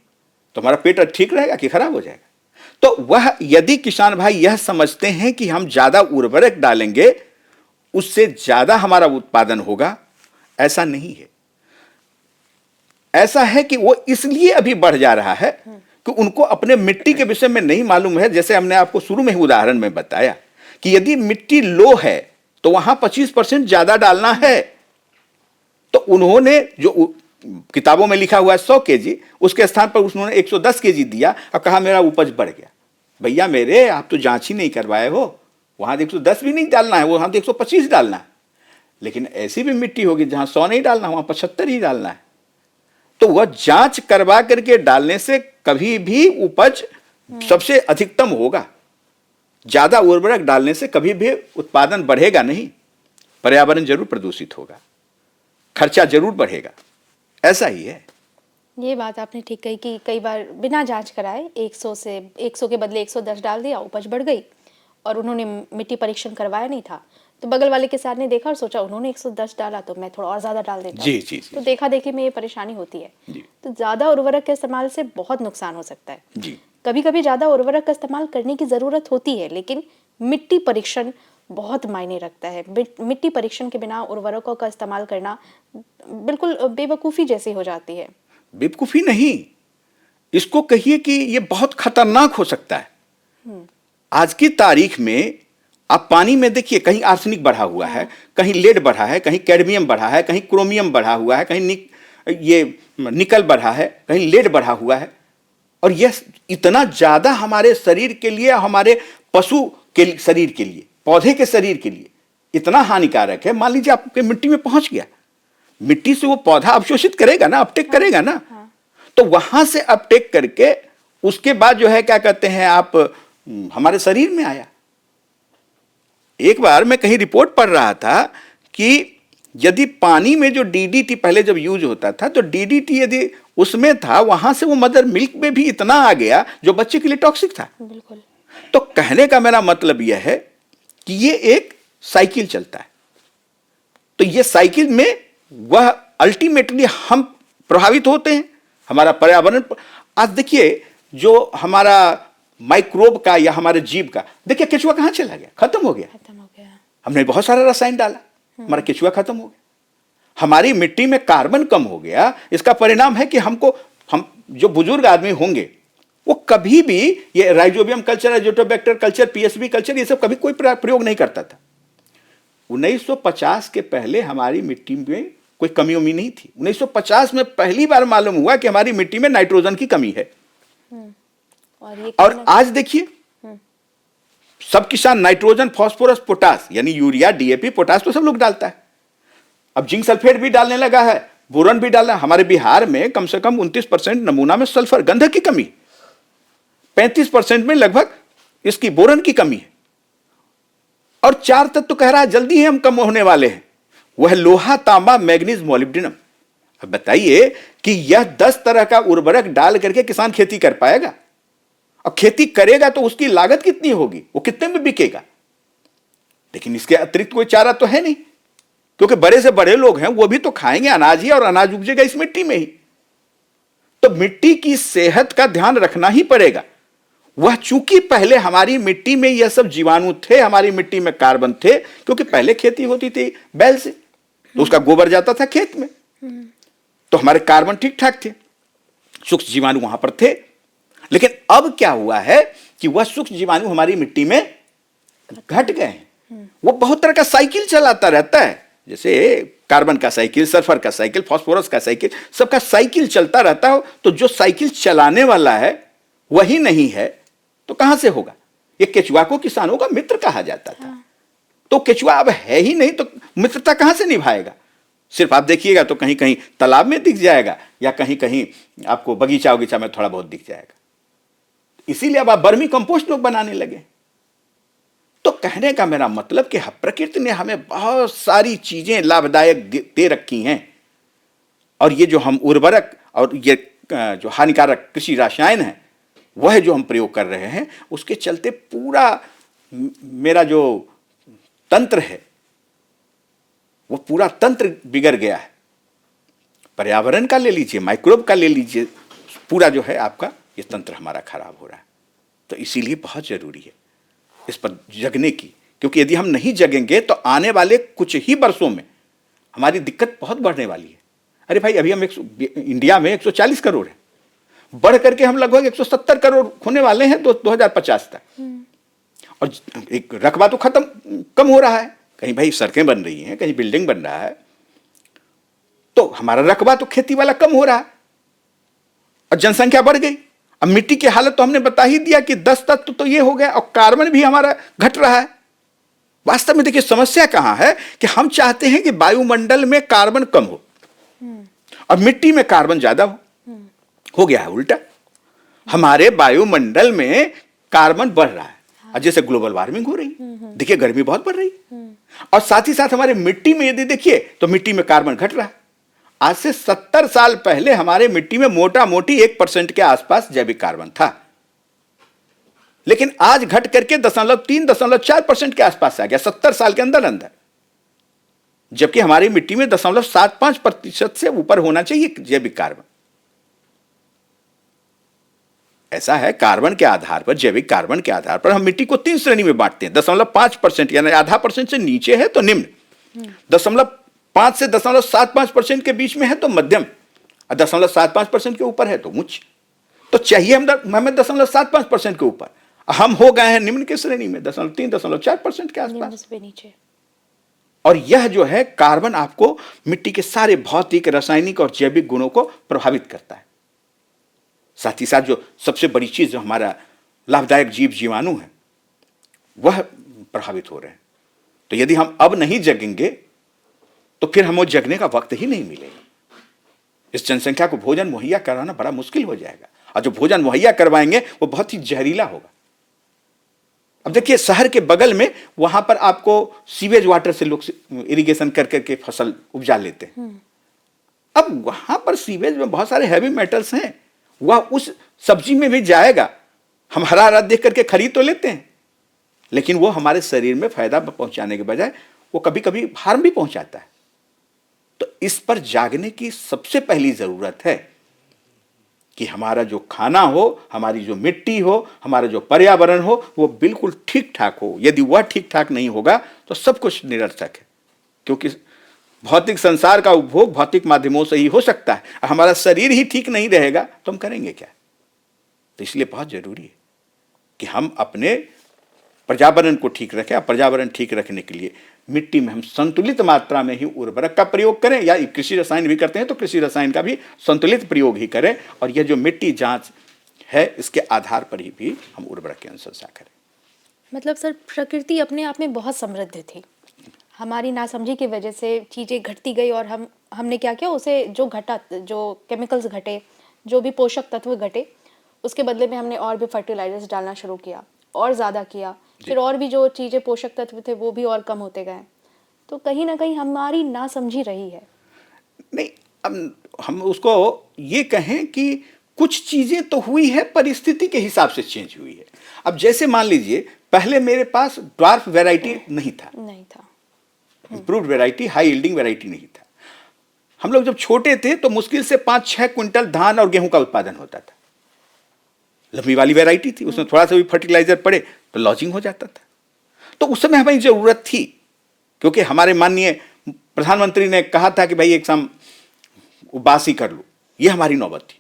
तो हमारा पेट ठीक रहेगा कि खराब हो जाएगा? तो वह यदि किसान भाई यह समझते हैं कि हम ज्यादा उर्वरक डालेंगे उससे ज्यादा हमारा उत्पादन होगा, ऐसा नहीं है। ऐसा है कि वो इसलिए अभी बढ़ जा रहा है कि उनको अपने मिट्टी के विषय में नहीं मालूम है। जैसे हमने आपको शुरू में ही उदाहरण में बताया कि यदि मिट्टी लो है तो वहां 25% ज्यादा डालना है, तो उन्होंने जो किताबों में लिखा हुआ है 100 केजी, उसके स्थान पर उन्होंने 110 केजी दिया और कहा मेरा उपज बढ़ गया। भैया मेरे, आप तो जांच ही नहीं करवाए हो, वहां 110 भी नहीं डालना है, वहां 125 डालना है। लेकिन ऐसी भी मिट्टी होगी जहां 100 नहीं डालना, वहां 75 ही डालना है। तो वह जांच करवा करके डालने से कभी भी उपज सबसे अधिकतम होगा। ज्यादा उर्वरक डालने से कभी भी उत्पादन बढ़ेगा नहीं, पर्यावरण जरूर प्रदूषित होगा, खर्चा जरूर बढ़ेगा। ऐसा ही है। ये बात आपने ठीक कही कि कई बार बिना जांच कराए 100 के बदले 110 डाल दिया, उपज बढ़ गई और उन्होंने मिट्टी परीक्षण करवाया नहीं था, तो बगल वाले किसान ने देखा और सोचा उन्होंने 110 डाला तो मैं थोड़ा और ज्यादा डाल देता हूं। जी। तो देखा देखी में ये परेशानी होती है। जी। तो ज्यादा उर्वरक के इस्तेमाल से बहुत नुकसान हो सकता है। जी। कभी कभी ज्यादा उर्वरक का इस्तेमाल करने की जरूरत होती है, लेकिन मिट्टी परीक्षण बहुत मायने रखता है। मिट्टी परीक्षण के बिना उर्वरकों का इस्तेमाल करना बिल्कुल बेवकूफ़ी जैसी हो जाती है। बेवकूफी नहीं, इसको कहिए कि ये बहुत खतरनाक हो सकता है। आज की तारीख में आप पानी में देखिए, कहीं आर्सेनिक बढ़ा हुआ है, कहीं लेड बढ़ा है, कहीं कैडमियम बढ़ा है, कहीं क्रोमियम बढ़ा हुआ है, कहीं ये निकल बढ़ा है, कहीं लेड बढ़ा हुआ है। और यह इतना ज्यादा हमारे शरीर के लिए, हमारे पशु के शरीर के लिए, पौधे के शरीर के लिए इतना हानिकारक है। मान लीजिए आपके मिट्टी में पहुंच गया, मिट्टी से वो पौधा अवशोषित करेगा ना, अपटेक करेगा ना, तो वहां से अपटेक करके उसके बाद जो है क्या कहते हैं आप, हमारे शरीर में आया। एक बार मैं कहीं रिपोर्ट पढ़ रहा था कि यदि पानी में जो डीडीटी पहले जब यूज होता था, तो डीडीटी यदि उसमें था, वहां से वो मदर मिल्क में भी इतना आ गया जो बच्चे के लिए टॉक्सिक था। बिल्कुल। तो कहने का मेरा मतलब यह है कि ये एक साइकिल चलता है। तो ये साइकिल में वह अल्टीमेटली हम प्रभावित होते हैं, हमारा पर्यावरण। आज देखिए जो हमारा माइक्रोब का या हमारे जीव का, देखिए केचुआ कहां चला गया, खत्म हो गया। हमने बहुत सारा रसायन डाला, हमारा केचुआ खत्म हो गया। हमारी मिट्टी में कार्बन कम हो गया। इसका परिणाम है कि हम जो बुजुर्ग आदमी होंगे वो कभी भी ये rhizobium culture, Azotobacter culture, PSB culture, ये सब कभी कोई प्रयोग नहीं करता था। 1950 के पहले हमारी मिट्टी में कोई कमी उमी नहीं थी। 1950 में पहली बार मालूम हुआ कि हमारी मिट्टी में नाइट्रोजन की कमी है। और आज देखिए सब किसान नाइट्रोजन, फास्फोरस, पोटास यानी यूरिया, डीएपी, पोटास तो सब लोग डालता है। अब जिंक सल्फेट भी डालने लगा है, बोरन भी डालना है। हमारे बिहार में कम से कम 29% नमूना में सल्फर गंधक की कमी, 35% में लगभग इसकी बोरन की कमी है। और 4 तत्व तो कह रहा है जल्दी ही हम कम होने वाले हैं, वह लोहा, तांबा, मैग्नीज, मोलिब्डेनम। अब बताइए कि यह 10 तरह का उर्वरक डाल करके किसान खेती कर पाएगा? और खेती करेगा तो उसकी लागत कितनी होगी, वो कितने में बिकेगा? लेकिन इसके अतिरिक्त कोई चारा तो है नहीं, क्योंकि बड़े से बड़े लोग हैं, वो भी तो खाएंगे अनाज ही, और अनाज उपजेगा इस मिट्टी में ही। तो मिट्टी की सेहत का ध्यान रखना ही पड़ेगा। वह चूंकि पहले हमारी मिट्टी में यह सब जीवाणु थे, हमारी मिट्टी में कार्बन थे, क्योंकि पहले खेती होती थी बैल से, तो उसका गोबर जाता था खेत में, तो हमारे कार्बन ठीक ठाक थे, सूक्ष्म जीवाणु वहां पर थे। लेकिन अब क्या हुआ है कि वह सूक्ष्म जीवाणु हमारी मिट्टी में घट गए हैं। वो बहुत तरह का साइकिल चलाता रहता है, जैसे कार्बन का साइकिल, सल्फर का साइकिल, फास्फोरस का साइकिल, सबका साइकिल चलता रहता है। तो जो साइकिल चलाने वाला है वही नहीं है तो कहां से होगा? ये केचुआ को किसानों का मित्र कहा जाता था, तो केचुआ अब है ही नहीं, तो मित्रता कहां से निभाएगा? सिर्फ आप देखिएगा तो कहीं कहीं तालाब में दिख जाएगा, या कहीं कहीं आपको बगीचा वगीचा में थोड़ा बहुत दिख जाएगा। इसीलिए अब आप बर्मी कंपोस्ट लोग बनाने लगे। तो कहने का मेरा मतलब कि प्रकृति ने हमें बहुत सारी चीजें लाभदायक दे रखी हैं, और ये जो हम उर्वरक और ये जो हानिकारक कृषि रसायन है वह जो हम प्रयोग कर रहे हैं, उसके चलते पूरा मेरा जो तंत्र है वो पूरा तंत्र बिगड़ गया है। पर्यावरण का ले लीजिए, माइक्रोब का ले लीजिए, पूरा जो है आपका ये तंत्र हमारा खराब हो रहा है। तो इसीलिए बहुत जरूरी है इस पर जगने की, क्योंकि यदि हम नहीं जगेंगे तो आने वाले कुछ ही वर्षों में हमारी दिक्कत बहुत बढ़ने वाली है। अरे भाई, अभी हम इंडिया में 140 करोड़ है, बढ़ करके हम लगभग 170 करोड़ होने वाले हैं 2050 तक। और एक रकबा तो कम हो रहा है, कहीं भाई सड़कें बन रही हैं, कहीं बिल्डिंग बन रहा है, तो हमारा रकबा तो खेती वाला कम हो रहा है और जनसंख्या बढ़ गई। अब मिट्टी की हालत तो हमने बता ही दिया कि 10 तत्व तो ये हो गया, और कार्बन भी हमारा घट रहा है। वास्तव में देखिए समस्या कहां है कि हम चाहते हैं कि वायुमंडल में कार्बन कम हो और मिट्टी में कार्बन ज्यादा हो गया है उल्टा। हमारे वायुमंडल में कार्बन बढ़ रहा है और जैसे ग्लोबल वार्मिंग हो रही है, देखिए गर्मी बहुत बढ़ रही है, और साथ ही साथ हमारे मिट्टी में यदि देखिए तो मिट्टी में कार्बन घट रहा है। आज से 70 साल पहले हमारे मिट्टी में मोटा मोटी 1% के आसपास जैविक कार्बन था, लेकिन आज घट करके 0.3-0.4% के आसपास आ गया 70 साल के अंदर अंदर, जबकि हमारी मिट्टी में 0.75% से ऊपर होना चाहिए जैविक कार्बन। ऐसा है, कार्बन के आधार पर, जैविक कार्बन के आधार पर हम मिट्टी को 3 श्रेणी में बांटते हैं। 0.5% यानी आधा परसेंट से नीचे है तो निम्न, 0.5 से 0.75% के बीच में है तो मध्यम, और 0.75% के ऊपर है तो उच्च। तो चाहिए हमें 0.75% के ऊपर, हम हो गए हैं निम्न की श्रेणी में 0.3-0.4% के आसपास। नीचे। और यह जो है कार्बन आपको मिट्टी के सारे भौतिक, रासायनिक और जैविक गुणों को प्रभावित करता है। साथ ही साथ जो सबसे बड़ी चीज जो हमारा लाभदायक जीव जीवाणु है वह प्रभावित हो रहे हैं। तो यदि हम अब नहीं जगेंगे तो फिर हमें जगने का वक्त ही नहीं मिलेगा। इस जनसंख्या को भोजन मुहैया कराना बड़ा मुश्किल हो जाएगा, और जो भोजन मुहैया करवाएंगे वो बहुत ही जहरीला होगा। अब देखिए शहर के बगल में वहां पर आपको सीवेज वाटर से लोग इरिगेशन कर करके फसल उपजा लेते हैं। अब वहां पर सीवेज में बहुत सारे हैवी मेटल्स हैं, वह उस सब्जी में भी जाएगा। हम हरा हरा देख करके खरीद तो लेते हैं, लेकिन वो हमारे शरीर में फायदा पहुंचाने के बजाय वो कभी कभी हार्म भी पहुंचाता है। तो इस पर जागने की सबसे पहली जरूरत है कि हमारा जो खाना हो, हमारी जो मिट्टी हो, हमारा जो पर्यावरण हो, वो बिल्कुल ठीक ठाक हो। यदि वह ठीक ठाक नहीं होगा तो सब कुछ निरर्थक है, क्योंकि भौतिक संसार का उपभोग भौतिक माध्यमों से ही हो सकता है। हमारा शरीर ही ठीक नहीं रहेगा तो हम करेंगे क्या? तो इसलिए बहुत जरूरी है कि हम अपने पर्यावरण को ठीक रखें। पर्यावरण ठीक रखने के लिए मिट्टी में हम संतुलित मात्रा में ही उर्वरक का प्रयोग करें, या कृषि रसायन भी करते हैं तो कृषि रसायन का भी संतुलित प्रयोग ही करें। और यह जो मिट्टी जांच है इसके आधार पर ही भी हम उर्वरक की अनुशंसा करें। मतलब सर, प्रकृति अपने आप में बहुत समृद्ध थी, हमारी नासमझी की वजह से चीज़ें घटती गई, और हमने क्या किया, उसे जो घटा, जो केमिकल्स घटे, जो भी पोषक तत्व घटे, उसके बदले में हमने और भी फर्टिलाइजर्स डालना शुरू किया और ज़्यादा किया, फिर और भी जो चीज़ें पोषक तत्व थे वो भी और कम होते गए। तो कहीं ना कहीं हमारी नासमझी रही है। नहीं, अब हम उसको ये कहें कि कुछ चीज़ें तो हुई है, परिस्थिति के हिसाब से चेंज हुई है। अब जैसे मान लीजिए पहले मेरे पास ड्वार्फ वैरायटी नहीं था, improved variety, high yielding variety नहीं था। हम लोग जब छोटे थे तो मुश्किल से 5-6 क्विंटल धान और गेहूं का उत्पादन होता था। लंबी वाली वैरायटी थी, उसमें थोड़ा सा भी फर्टिलाइजर पड़े तो लॉजिंग हो जाता था। तो उस समय हमें जरूरत थी, क्योंकि हमारे माननीय प्रधानमंत्री ने कहा था कि भाई एक साम उबासी कर लो, ये हमारी नौबत थी।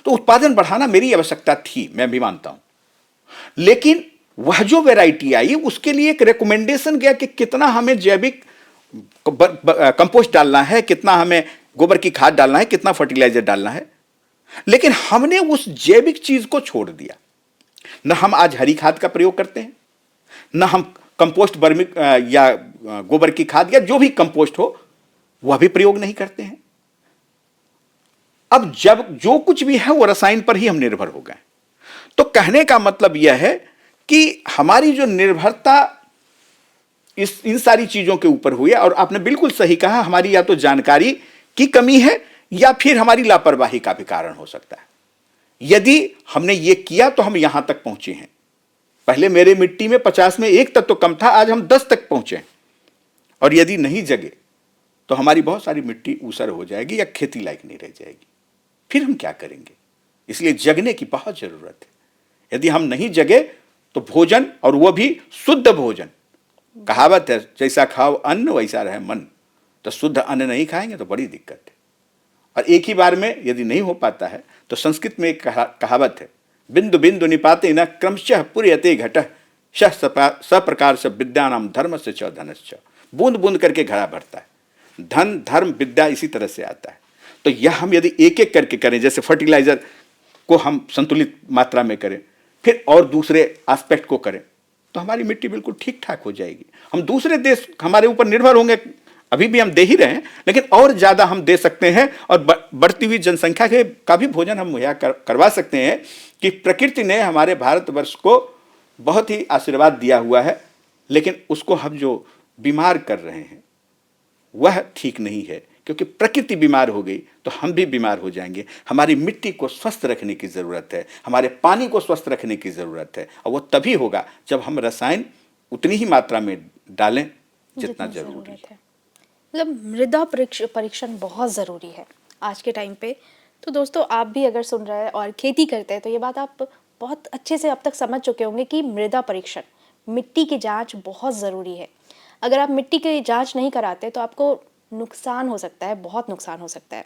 तो उत्पादन बढ़ाना मेरी आवश्यकता थी, मैं भी मानता हूं। लेकिन वह जो वैरायटी आई उसके लिए एक रिकमेंडेशन गया कि कितना हमें जैविक कंपोस्ट डालना है, कितना हमें गोबर की खाद डालना है, कितना फर्टिलाइजर डालना है। लेकिन हमने उस जैविक चीज को छोड़ दिया। न हम आज हरी खाद का प्रयोग करते हैं, न हम कंपोस्ट वर्मी या गोबर की खाद या जो भी कंपोस्ट हो वह भी प्रयोग नहीं करते हैं। अब जब जो कुछ भी है वो रसायन पर ही हम निर्भर हो गए। तो कहने का मतलब यह है कि हमारी जो निर्भरता इन सारी चीजों के ऊपर हुई है। और आपने बिल्कुल सही कहा, हमारी या तो जानकारी की कमी है या फिर हमारी लापरवाही का भी कारण हो सकता है। यदि हमने ये किया तो हम यहां तक पहुंचे हैं। पहले मेरे मिट्टी में 50 में 1 तत्व कम था, आज हम 10 तक पहुंचे। और यदि नहीं जगे तो हमारी बहुत सारी मिट्टी ऊसर हो जाएगी या खेती लायक नहीं रह जाएगी। फिर हम क्या करेंगे? इसलिए जगने की बहुत जरूरत है। यदि हम नहीं जगे तो भोजन, और वह भी शुद्ध भोजन, कहावत है जैसा खाओ अन्न वैसा रहे मन। तो शुद्ध अन्न नहीं खाएंगे तो बड़ी दिक्कत है। और एक ही बार में यदि नहीं हो पाता है तो संस्कृत में एक कहावत है, बिंदु बिंदु निपाते न क्रमशः पूर्यते घटः सप्रकार से विद्यानाम धर्म से च धनश्च। बूंद बूंद करके घड़ा भरता है। धन, धर्म, विद्या इसी तरह से आता है। तो यह हम यदि एक एक करके करें, जैसे फर्टिलाइजर को हम संतुलित मात्रा में करें, फिर और दूसरे एस्पेक्ट को करें, तो हमारी मिट्टी बिल्कुल ठीक ठाक हो जाएगी। हम दूसरे देश हमारे ऊपर निर्भर होंगे, अभी भी हम दे ही रहे हैं, लेकिन और ज्यादा हम दे सकते हैं और बढ़ती हुई जनसंख्या के का भी भोजन हम मुहैया करवा सकते हैं कि प्रकृति ने हमारे भारतवर्ष को बहुत ही आशीर्वाद दिया हुआ है, लेकिन उसको हम जो बीमार कर रहे हैं वह ठीक नहीं है, क्योंकि प्रकृति बीमार हो गई तो हम भी बीमार हो जाएंगे। हमारी मिट्टी को स्वस्थ रखने की ज़रूरत है, हमारे पानी को स्वस्थ रखने की ज़रूरत है, और वो तभी होगा जब हम रसायन उतनी ही मात्रा में डालें जितना जरूरी है। मतलब मृदा परीक्षण बहुत ज़रूरी है आज के टाइम पे। तो दोस्तों, आप भी अगर सुन रहे हैं और खेती करते हैं तो ये बात आप बहुत अच्छे से अब तक समझ चुके होंगे कि मृदा परीक्षण, मिट्टी की जांच बहुत ज़रूरी है। अगर आप मिट्टी की जांच नहीं कराते तो आपको नुकसान हो सकता है, बहुत नुकसान हो सकता है।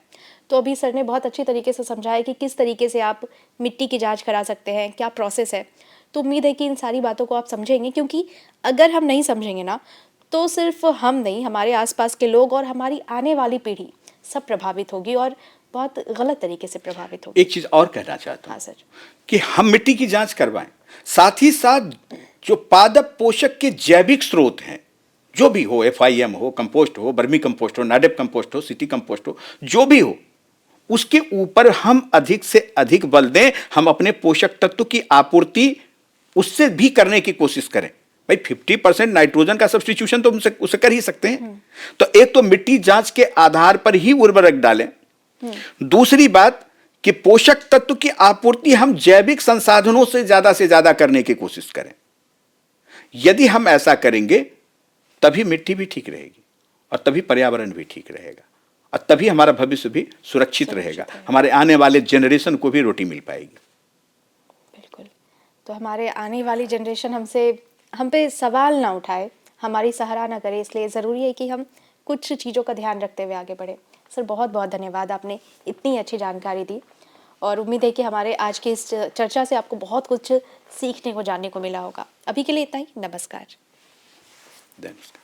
तो अभी सर ने बहुत अच्छी तरीके से समझाया कि किस तरीके से आप मिट्टी की जांच करा सकते हैं, क्या प्रोसेस है। तो उम्मीद है कि इन सारी बातों को आप समझेंगे, क्योंकि अगर हम नहीं समझेंगे ना तो सिर्फ हम नहीं, हमारे आसपास के लोग और हमारी आने वाली पीढ़ी सब प्रभावित होगी, और बहुत गलत तरीके से प्रभावित होगी। एक चीज और कहना चाहता हूँ, हाँ सर, कि हम मिट्टी की जांच करवाएं, साथ ही साथ जो पादप पोषक के जैविक स्रोत हैं, जो भी हो, FIM हो, कंपोस्ट हो, बर्मी कंपोस्ट हो, नाडेप कंपोस्ट हो, सिटी कंपोस्ट हो, जो भी हो, उसके ऊपर हम अधिक से अधिक बल दें। हम अपने पोषक तत्व की आपूर्ति उससे भी करने की कोशिश करें। भाई 50% नाइट्रोजन का सब्स्टिट्यूशन तो उसे कर ही सकते हैं। तो एक तो मिट्टी जांच के आधार पर ही उर्वरक डालें। दूसरी बात कि पोषक तत्व की आपूर्ति हम जैविक संसाधनों से ज्यादा करने की कोशिश करें। यदि हम ऐसा करेंगे तभी मिट्टी भी ठीक रहेगी, और तभी पर्यावरण भी ठीक रहेगा, और तभी हमारा भविष्य भी सुरक्षित रहेगा, हमारे आने वाले जनरेशन को भी रोटी मिल पाएगी। बिल्कुल। तो हमारे आने वाली जनरेशन हम पे सवाल ना उठाए, हमारी सराहना करे, इसलिए ज़रूरी है कि हम कुछ चीज़ों का ध्यान रखते हुए आगे बढ़े। सर, बहुत बहुत धन्यवाद, आपने इतनी अच्छी जानकारी दी, और उम्मीद है कि हमारे आज की इस चर्चा से आपको बहुत कुछ सीखने को, जानने को मिला होगा। अभी के लिए इतना ही। नमस्कार। नमस्कार।